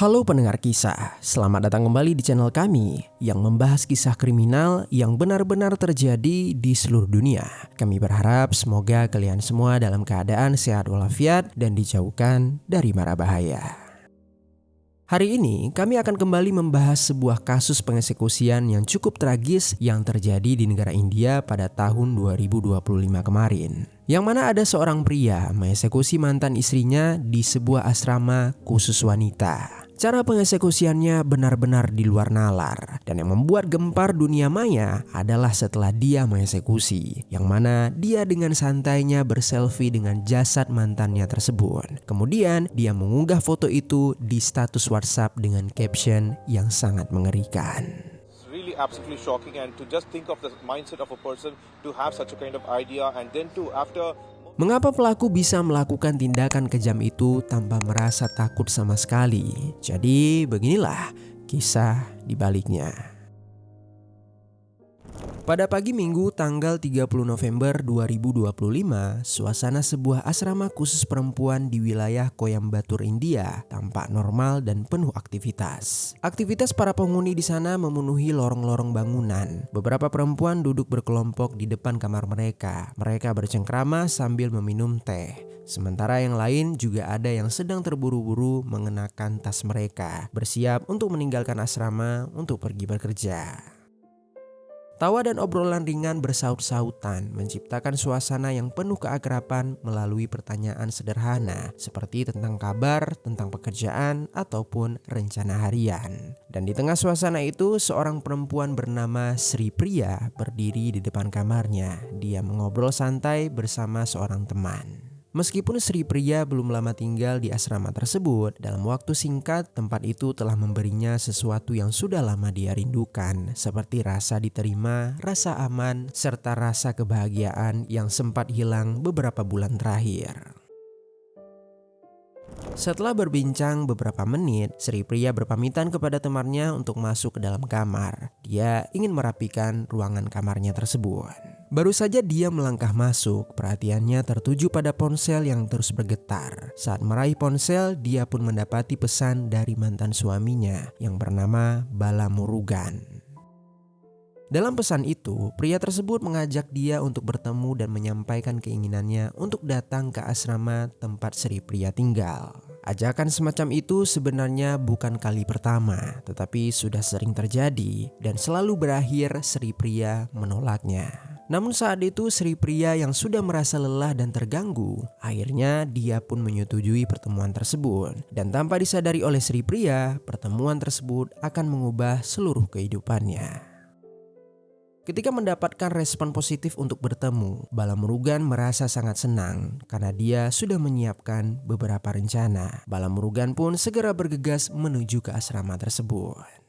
Halo pendengar kisah, selamat datang kembali di channel kami yang membahas kisah kriminal yang benar-benar terjadi di seluruh dunia. Kami berharap semoga kalian semua dalam keadaan sehat walafiat dan dijauhkan dari mara bahaya. Hari ini kami akan kembali membahas sebuah kasus pengeksekusian yang cukup tragis yang terjadi di negara India pada tahun 2025 kemarin. Yang mana ada seorang pria mengeksekusi mantan istrinya di sebuah asrama khusus wanita. Cara pengeksekusiannya benar-benar di luar nalar, dan yang membuat gempar dunia maya adalah setelah dia mengeksekusi, yang mana dia dengan santainya berselfie dengan jasad mantannya tersebut. Kemudian dia mengunggah foto itu di status WhatsApp dengan caption yang sangat mengerikan. Really absolutely shocking, and to just think of the mindset of a person to have such a kind of idea, and then to after. Mengapa pelaku bisa melakukan tindakan kejam itu tanpa merasa takut sama sekali? Jadi beginilah kisah di baliknya. Pada pagi Minggu tanggal 30 November 2025, suasana sebuah asrama khusus perempuan di wilayah Coimbatore, India tampak normal dan penuh aktivitas. Aktivitas para penghuni di sana memenuhi lorong-lorong bangunan. Beberapa perempuan duduk berkelompok di depan kamar mereka. Mereka bercengkrama sambil meminum teh. Sementara yang lain juga ada yang sedang terburu-buru mengenakan tas mereka, bersiap untuk meninggalkan asrama untuk pergi bekerja. Tawa dan obrolan ringan bersaut-sautan menciptakan suasana yang penuh keakraban melalui pertanyaan sederhana seperti tentang kabar, tentang pekerjaan, ataupun rencana harian. Dan di tengah suasana itu, seorang perempuan bernama Sri Priya berdiri di depan kamarnya. Dia mengobrol santai bersama seorang teman. Meskipun Sri Priya belum lama tinggal di asrama tersebut, dalam waktu singkat tempat itu telah memberinya sesuatu yang sudah lama dia rindukan, seperti rasa diterima, rasa aman, serta rasa kebahagiaan yang sempat hilang beberapa bulan terakhir. Setelah berbincang beberapa menit, Sri Priya berpamitan kepada temannya untuk masuk ke dalam kamar. Dia ingin merapikan ruangan kamarnya tersebut. Baru saja dia melangkah masuk, perhatiannya tertuju pada ponsel yang terus bergetar. Saat meraih ponsel, dia pun mendapati pesan dari mantan suaminya yang bernama Bala Murugan. Dalam pesan itu, pria tersebut mengajak dia untuk bertemu dan menyampaikan keinginannya untuk datang ke asrama tempat Sri Priya tinggal. Ajakan semacam itu sebenarnya bukan kali pertama, tetapi sudah sering terjadi dan selalu berakhir Sri Priya menolaknya. Namun saat itu Sri Priya yang sudah merasa lelah dan terganggu, akhirnya dia pun menyetujui pertemuan tersebut. Dan tanpa disadari oleh Sri Priya, pertemuan tersebut akan mengubah seluruh kehidupannya. Ketika mendapatkan respon positif untuk bertemu, Bala Murugan merasa sangat senang karena dia sudah menyiapkan beberapa rencana. Bala Murugan pun segera bergegas menuju ke asrama tersebut.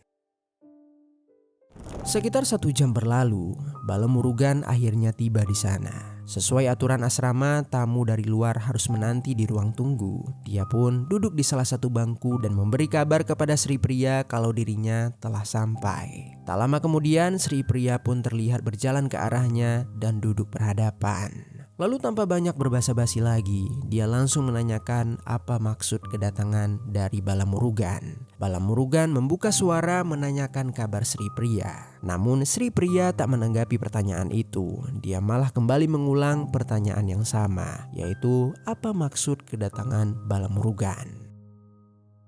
Sekitar 1 jam berlalu, Bala Murugan akhirnya tiba di sana. Sesuai aturan asrama, tamu dari luar harus menanti di ruang tunggu. Dia pun duduk di salah satu bangku dan memberi kabar kepada Sri Priya kalau dirinya telah sampai. Tak lama kemudian, Sri Priya pun terlihat berjalan ke arahnya dan duduk berhadapan. Lalu tanpa banyak berbasa-basi lagi, dia langsung menanyakan apa maksud kedatangan dari Bala Murugan. Bala Murugan membuka suara menanyakan kabar Sri Priya. Namun Sri Priya tak menanggapi pertanyaan itu. Dia malah kembali mengulang pertanyaan yang sama, yaitu apa maksud kedatangan Bala Murugan.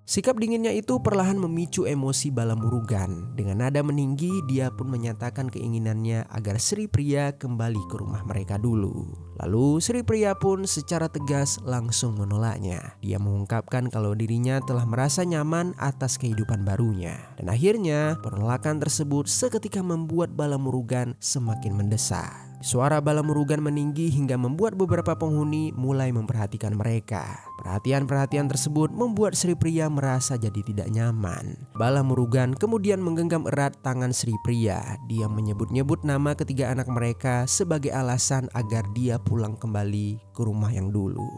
Sikap dinginnya itu perlahan memicu emosi Bala Murugan. Dengan nada meninggi, dia pun menyatakan keinginannya agar Sri Priya kembali ke rumah mereka dulu. Lalu Sri Priya pun secara tegas langsung menolaknya. Dia mengungkapkan kalau dirinya telah merasa nyaman atas kehidupan barunya. Dan akhirnya penolakan tersebut seketika membuat Bala Murugan semakin mendesak. Suara Bala Murugan meninggi hingga membuat beberapa penghuni mulai memperhatikan mereka. Perhatian-perhatian tersebut membuat Sri Priya merasa jadi tidak nyaman. Bala Murugan kemudian menggenggam erat tangan Sri Priya. Dia menyebut-nyebut nama ketiga anak mereka sebagai alasan agar dia pulang kembali ke rumah yang dulu.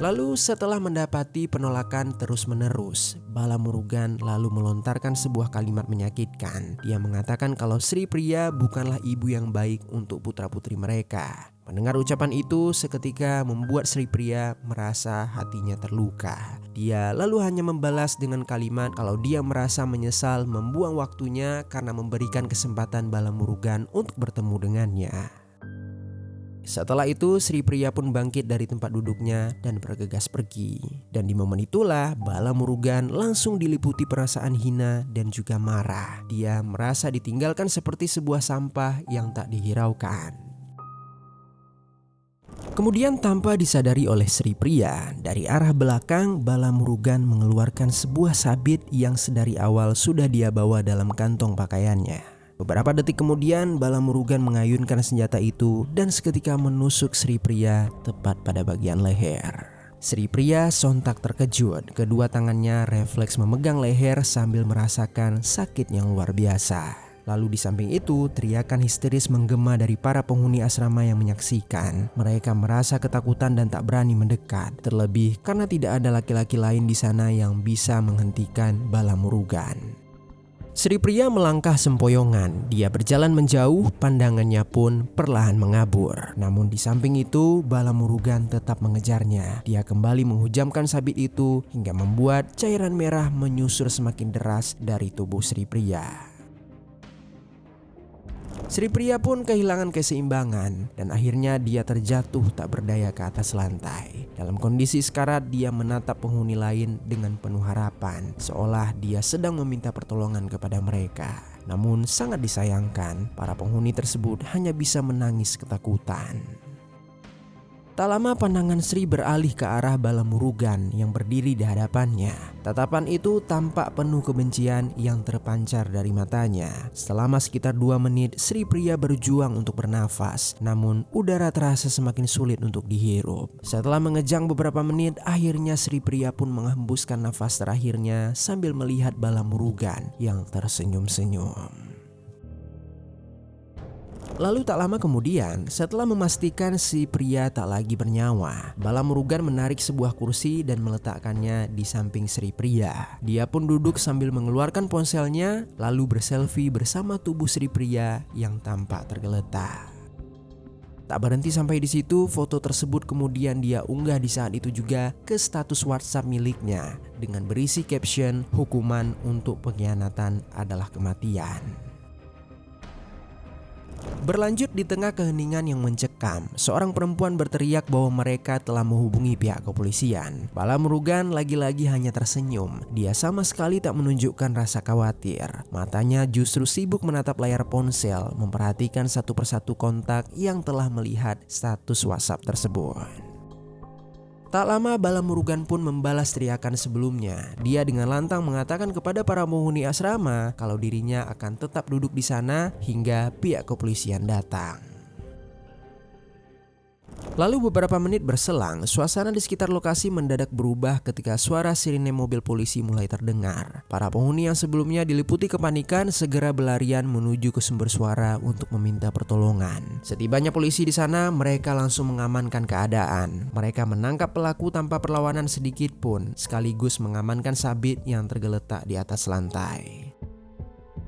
Lalu setelah mendapati penolakan terus-menerus, Bala Murugan lalu melontarkan sebuah kalimat menyakitkan. Dia mengatakan kalau Sri Priya bukanlah ibu yang baik untuk putra-putri mereka. Mendengar ucapan itu seketika membuat Sri Priya merasa hatinya terluka. Dia lalu hanya membalas dengan kalimat kalau dia merasa menyesal membuang waktunya karena memberikan kesempatan Bala Murugan untuk bertemu dengannya. Setelah itu Sri Priya pun bangkit dari tempat duduknya dan bergegas pergi. Dan di momen itulah Bala Murugan langsung diliputi perasaan hina dan juga marah. Dia merasa ditinggalkan seperti sebuah sampah yang tak dihiraukan. Kemudian tanpa disadari oleh Sri Priya, dari arah belakang Bala Murugan mengeluarkan sebuah sabit yang sedari awal sudah dia bawa dalam kantong pakaiannya. Beberapa detik kemudian Bala Murugan mengayunkan senjata itu dan seketika menusuk Sri Priya tepat pada bagian leher. Sri Priya sontak terkejut, kedua tangannya refleks memegang leher sambil merasakan sakit yang luar biasa. Lalu di samping itu teriakan histeris menggema dari para penghuni asrama yang menyaksikan. Mereka merasa ketakutan dan tak berani mendekat, terlebih karena tidak ada laki-laki lain di sana yang bisa menghentikan Bala Murugan. Sri Priya melangkah sempoyongan, dia berjalan menjauh, pandangannya pun perlahan mengabur. Namun di samping itu Bala Murugan tetap mengejarnya. Dia kembali menghujamkan sabit itu hingga membuat cairan merah menyusur semakin deras dari tubuh Sri Priya. Sri Priya pun kehilangan keseimbangan dan akhirnya dia terjatuh tak berdaya ke atas lantai. Dalam kondisi sekarat dia menatap penghuni lain dengan penuh harapan, seolah dia sedang meminta pertolongan kepada mereka. Namun sangat disayangkan, para penghuni tersebut hanya bisa menangis ketakutan. Tak lama pandangan Sri beralih ke arah Bala Murugan yang berdiri di hadapannya. Tatapan itu tampak penuh kebencian yang terpancar dari matanya. Selama sekitar 2 menit Sri Priya berjuang untuk bernafas, namun udara terasa semakin sulit untuk dihirup. Setelah mengejang beberapa menit, akhirnya Sri Priya pun menghembuskan nafas terakhirnya sambil melihat Bala Murugan yang tersenyum-senyum. Lalu tak lama kemudian, setelah memastikan si pria tak lagi bernyawa, Bala Murugan menarik sebuah kursi dan meletakkannya di samping Sri Priya. Dia pun duduk sambil mengeluarkan ponselnya, lalu berselfie bersama tubuh Sri Priya yang tampak tergeletak. Tak berhenti sampai di situ, foto tersebut kemudian dia unggah di saat itu juga ke status WhatsApp miliknya dengan berisi caption, "Hukuman untuk pengkhianatan adalah kematian." Berlanjut di tengah keheningan yang mencekam, seorang perempuan berteriak bahwa mereka telah menghubungi pihak kepolisian. Bala Murugan lagi-lagi hanya tersenyum. Dia sama sekali tak menunjukkan rasa khawatir. Matanya justru sibuk menatap layar ponsel, memperhatikan satu persatu kontak yang telah melihat status WhatsApp tersebut. Tak lama Bala Murugan pun membalas teriakan sebelumnya. Dia dengan lantang mengatakan kepada para penghuni asrama kalau dirinya akan tetap duduk di sana hingga pihak kepolisian datang. Lalu beberapa menit berselang, suasana di sekitar lokasi mendadak berubah ketika suara sirine mobil polisi mulai terdengar. Para penghuni yang sebelumnya diliputi kepanikan segera berlarian menuju ke sumber suara untuk meminta pertolongan. Setibanya polisi di sana, mereka langsung mengamankan keadaan. Mereka menangkap pelaku tanpa perlawanan sedikit pun, sekaligus mengamankan sabit yang tergeletak di atas lantai.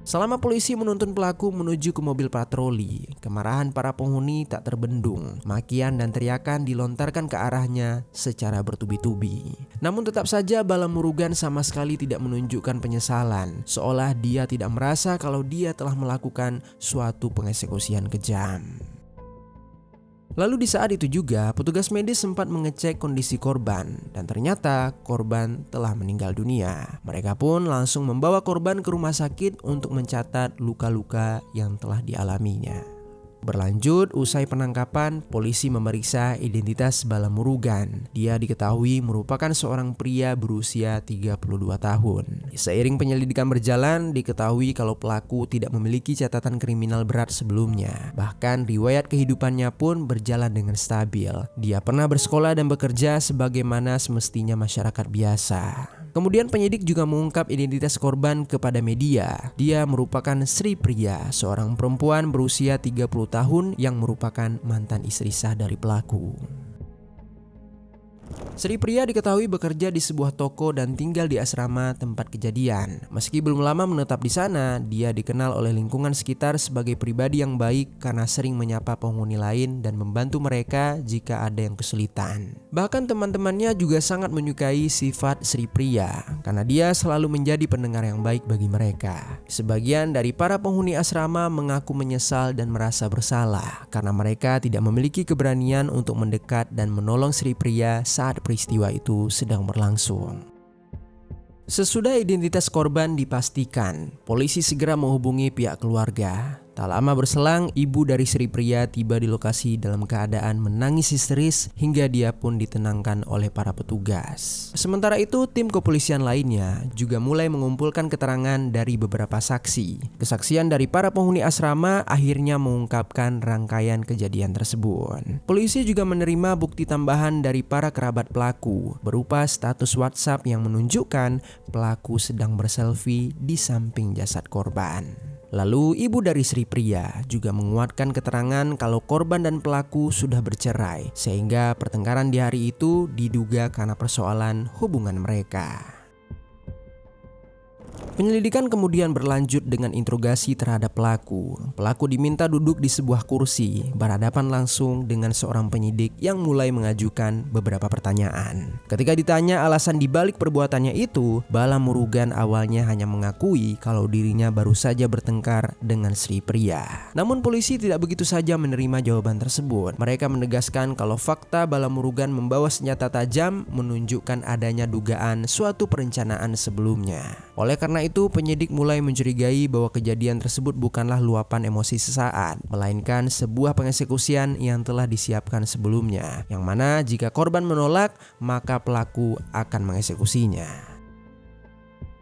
Selama polisi menuntun pelaku menuju ke mobil patroli, kemarahan para penghuni tak terbendung. Makian dan teriakan dilontarkan ke arahnya secara bertubi-tubi. Namun tetap saja Bala Murugan sama sekali tidak menunjukkan penyesalan, seolah dia tidak merasa kalau dia telah melakukan suatu pengeksekusian kejam. Lalu di saat itu juga petugas medis sempat mengecek kondisi korban dan ternyata korban telah meninggal dunia. Mereka pun langsung membawa korban ke rumah sakit untuk mencatat luka-luka yang telah dialaminya. Berlanjut, usai penangkapan, polisi memeriksa identitas Bala Murugan. Dia diketahui merupakan seorang pria berusia 32 tahun. Seiring penyelidikan berjalan, diketahui kalau pelaku tidak memiliki catatan kriminal berat sebelumnya. Bahkan riwayat kehidupannya pun berjalan dengan stabil. Dia pernah bersekolah dan bekerja sebagaimana semestinya masyarakat biasa. Kemudian penyidik juga mengungkap identitas korban kepada media. Dia merupakan Sri Priya, seorang perempuan berusia 30 tahun yang merupakan mantan istri sah dari pelaku. Sri Priya diketahui bekerja di sebuah toko dan tinggal di asrama tempat kejadian. Meski belum lama menetap di sana, dia dikenal oleh lingkungan sekitar sebagai pribadi yang baik karena sering menyapa penghuni lain dan membantu mereka jika ada yang kesulitan. Bahkan teman-temannya juga sangat menyukai sifat Sri Priya karena dia selalu menjadi pendengar yang baik bagi mereka. Sebagian dari para penghuni asrama mengaku menyesal dan merasa bersalah karena mereka tidak memiliki keberanian untuk mendekat dan menolong Sri Priya saat peristiwa itu sedang berlangsung. Sesudah identitas korban dipastikan, polisi segera menghubungi pihak keluarga. Tak lama berselang, ibu dari Sri Priya tiba di lokasi dalam keadaan menangis histeris hingga dia pun ditenangkan oleh para petugas. Sementara itu, tim kepolisian lainnya juga mulai mengumpulkan keterangan dari beberapa saksi. Kesaksian dari para penghuni asrama akhirnya mengungkapkan rangkaian kejadian tersebut. Polisi juga menerima bukti tambahan dari para kerabat pelaku berupa status WhatsApp yang menunjukkan pelaku sedang berselfie di samping jasad korban. Lalu ibu dari Sri Priya juga menguatkan keterangan kalau korban dan pelaku sudah bercerai, sehingga pertengkaran di hari itu diduga karena persoalan hubungan mereka. Penyelidikan kemudian berlanjut dengan interogasi terhadap pelaku. Pelaku diminta duduk di sebuah kursi berhadapan langsung dengan seorang penyidik yang mulai mengajukan beberapa pertanyaan. Ketika ditanya alasan dibalik perbuatannya itu, Bala Murugan awalnya hanya mengakui kalau dirinya baru saja bertengkar dengan Sri Priya. Namun polisi tidak begitu saja menerima jawaban tersebut. Mereka menegaskan kalau fakta Bala Murugan membawa senjata tajam menunjukkan adanya dugaan suatu perencanaan sebelumnya. Oleh karena itu, penyidik mulai mencurigai bahwa kejadian tersebut bukanlah luapan emosi sesaat, melainkan sebuah pengeksekusian yang telah disiapkan sebelumnya, yang mana jika korban menolak, maka pelaku akan mengeksekusinya.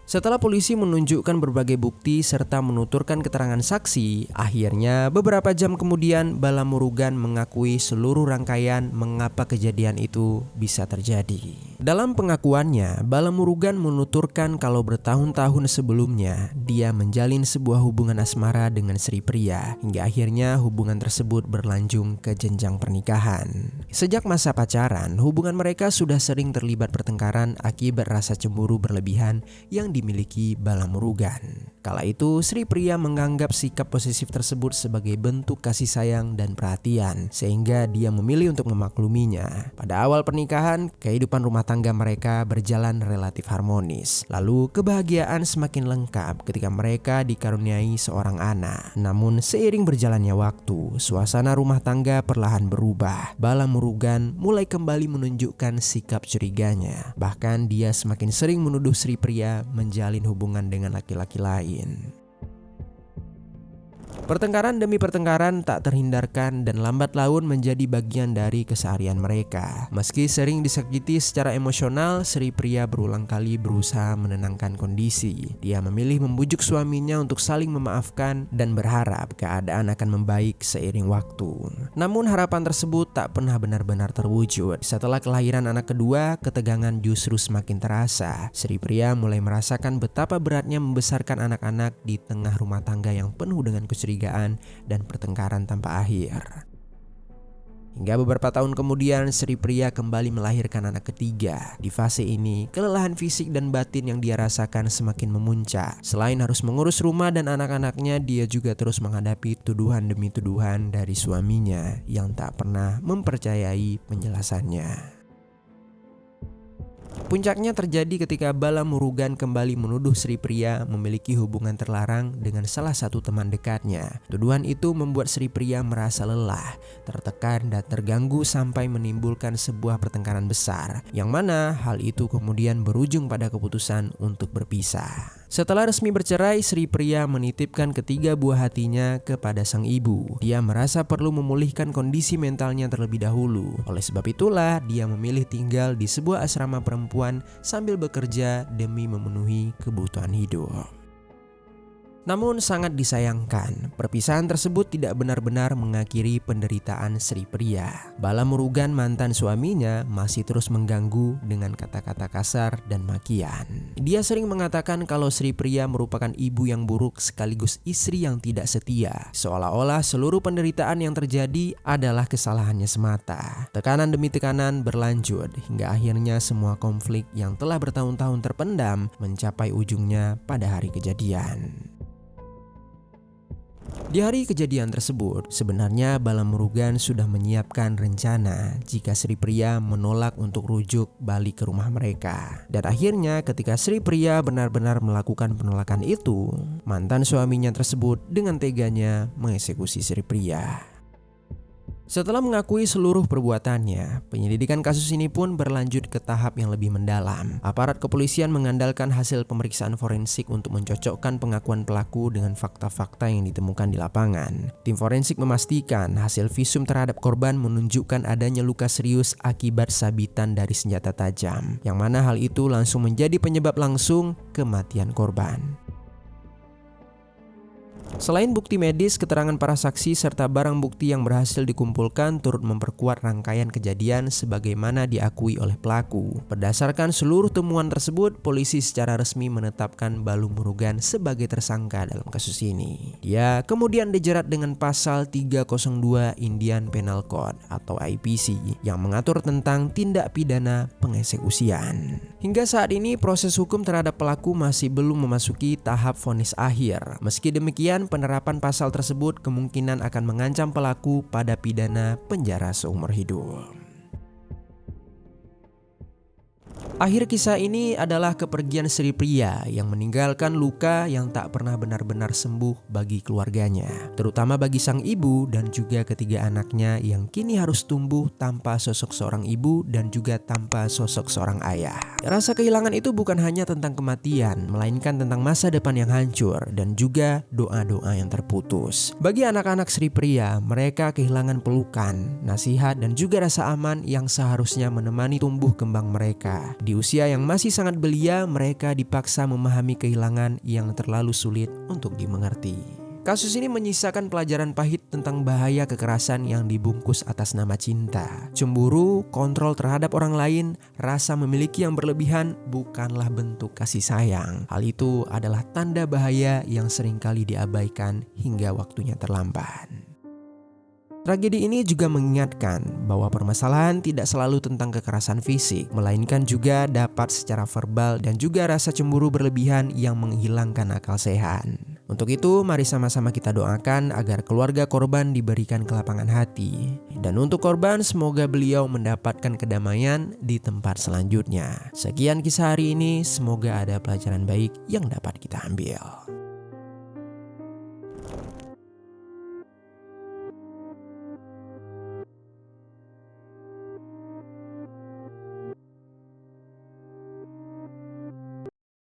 Setelah polisi menunjukkan berbagai bukti serta menuturkan keterangan saksi, akhirnya beberapa jam kemudian Bala Murugan mengakui seluruh rangkaian mengapa kejadian itu bisa terjadi. Dalam pengakuannya, Bala Murugan menuturkan kalau bertahun-tahun sebelumnya dia menjalin sebuah hubungan asmara dengan Sri Priya hingga akhirnya hubungan tersebut berlanjut ke jenjang pernikahan. Sejak masa pacaran, hubungan mereka sudah sering terlibat pertengkaran akibat rasa cemburu berlebihan yang dimiliki Bala Murugan. Kala itu, Sri Priya menganggap sikap posesif tersebut sebagai bentuk kasih sayang dan perhatian, sehingga dia memilih untuk memakluminya. Pada awal pernikahan, kehidupan rumah tangga mereka berjalan relatif harmonis. Lalu, kebahagiaan semakin lengkap ketika mereka dikaruniai seorang anak. Namun, seiring berjalannya waktu, suasana rumah tangga perlahan berubah. Bala Murugan mulai kembali menunjukkan sikap curiganya. Bahkan, dia semakin sering menuduh Sri Priya menjalin hubungan dengan laki-laki lain. Pertengkaran demi pertengkaran tak terhindarkan dan lambat laun menjadi bagian dari keseharian mereka. Meski sering disakiti secara emosional, Sri Priya berulang kali berusaha menenangkan kondisi. Dia memilih membujuk suaminya untuk saling memaafkan dan berharap keadaan akan membaik seiring waktu. Namun harapan tersebut tak pernah benar-benar terwujud. Setelah kelahiran anak kedua, ketegangan justru semakin terasa. Sri Priya mulai merasakan betapa beratnya membesarkan anak-anak di tengah rumah tangga yang penuh dengan kecurigaan dan pertengkaran tanpa akhir. Hingga beberapa tahun kemudian, Sri Priya kembali melahirkan anak ketiga. Di fase ini, kelelahan fisik dan batin yang dia rasakan semakin memuncak. Selain harus mengurus rumah dan anak-anaknya, dia juga terus menghadapi tuduhan demi tuduhan dari suaminya yang tak pernah mempercayai penjelasannya. Puncaknya terjadi ketika Bala Murugan kembali menuduh Sri Priya memiliki hubungan terlarang dengan salah satu teman dekatnya. Tuduhan itu membuat Sri Priya merasa lelah, tertekan dan terganggu sampai menimbulkan sebuah pertengkaran besar, yang mana hal itu kemudian berujung pada keputusan untuk berpisah. Setelah resmi bercerai, Sri Priya menitipkan ketiga buah hatinya kepada sang ibu. Dia merasa perlu memulihkan kondisi mentalnya terlebih dahulu. Oleh sebab itulah, dia memilih tinggal di sebuah asrama perempuan sambil bekerja demi memenuhi kebutuhan hidup. Namun sangat disayangkan, perpisahan tersebut tidak benar-benar mengakhiri penderitaan Sri Priya. Bala Murugan, mantan suaminya, masih terus mengganggu dengan kata-kata kasar dan makian. Dia sering mengatakan kalau Sri Priya merupakan ibu yang buruk sekaligus istri yang tidak setia. Seolah-olah seluruh penderitaan yang terjadi adalah kesalahannya semata. Tekanan demi tekanan berlanjut hingga akhirnya semua konflik yang telah bertahun-tahun terpendam mencapai ujungnya pada hari kejadian. Di hari kejadian tersebut, sebenarnya Bala Murugan sudah menyiapkan rencana jika Sri Priya menolak untuk rujuk balik ke rumah mereka. Dan akhirnya ketika Sri Priya benar-benar melakukan penolakan itu, mantan suaminya tersebut dengan teganya mengeksekusi Sri Priya. Setelah mengakui seluruh perbuatannya, penyelidikan kasus ini pun berlanjut ke tahap yang lebih mendalam. Aparat kepolisian mengandalkan hasil pemeriksaan forensik untuk mencocokkan pengakuan pelaku dengan fakta-fakta yang ditemukan di lapangan. Tim forensik memastikan hasil visum terhadap korban menunjukkan adanya luka serius akibat sabitan dari senjata tajam, yang mana hal itu langsung menjadi penyebab langsung kematian korban. Selain bukti medis, keterangan para saksi serta barang bukti yang berhasil dikumpulkan turut memperkuat rangkaian kejadian sebagaimana diakui oleh pelaku. Berdasarkan seluruh temuan tersebut, polisi secara resmi menetapkan Bala Murugan sebagai tersangka dalam kasus ini. Dia kemudian dijerat dengan pasal 302 Indian Penal Code atau IPC yang mengatur tentang tindak pidana pengeksekusian. Hingga saat ini proses hukum terhadap pelaku masih belum memasuki tahap vonis akhir. Meski demikian, penerapan pasal tersebut kemungkinan akan mengancam pelaku pada pidana penjara seumur hidup. Akhir kisah ini adalah kepergian Sri Priya yang meninggalkan luka yang tak pernah benar-benar sembuh bagi keluarganya, terutama bagi sang ibu dan juga ketiga anaknya yang kini harus tumbuh tanpa sosok seorang ibu dan juga tanpa sosok seorang ayah. Rasa kehilangan itu bukan hanya tentang kematian, melainkan tentang masa depan yang hancur dan juga doa-doa yang terputus. Bagi anak-anak Sri Priya, mereka kehilangan pelukan, nasihat dan juga rasa aman yang seharusnya menemani tumbuh kembang mereka. Di usia yang masih sangat belia, mereka dipaksa memahami kehilangan yang terlalu sulit untuk dimengerti. Kasus ini menyisakan pelajaran pahit tentang bahaya kekerasan yang dibungkus atas nama cinta. Cemburu, kontrol terhadap orang lain, rasa memiliki yang berlebihan bukanlah bentuk kasih sayang. Hal itu adalah tanda bahaya yang seringkali diabaikan hingga waktunya terlambat. Tragedi ini juga mengingatkan bahwa permasalahan tidak selalu tentang kekerasan fisik, melainkan juga dapat secara verbal dan juga rasa cemburu berlebihan yang menghilangkan akal sehat. Untuk itu, mari sama-sama kita doakan agar keluarga korban diberikan kelapangan hati. Dan untuk korban, semoga beliau mendapatkan kedamaian di tempat selanjutnya. Sekian kisah hari ini, semoga ada pelajaran baik yang dapat kita ambil.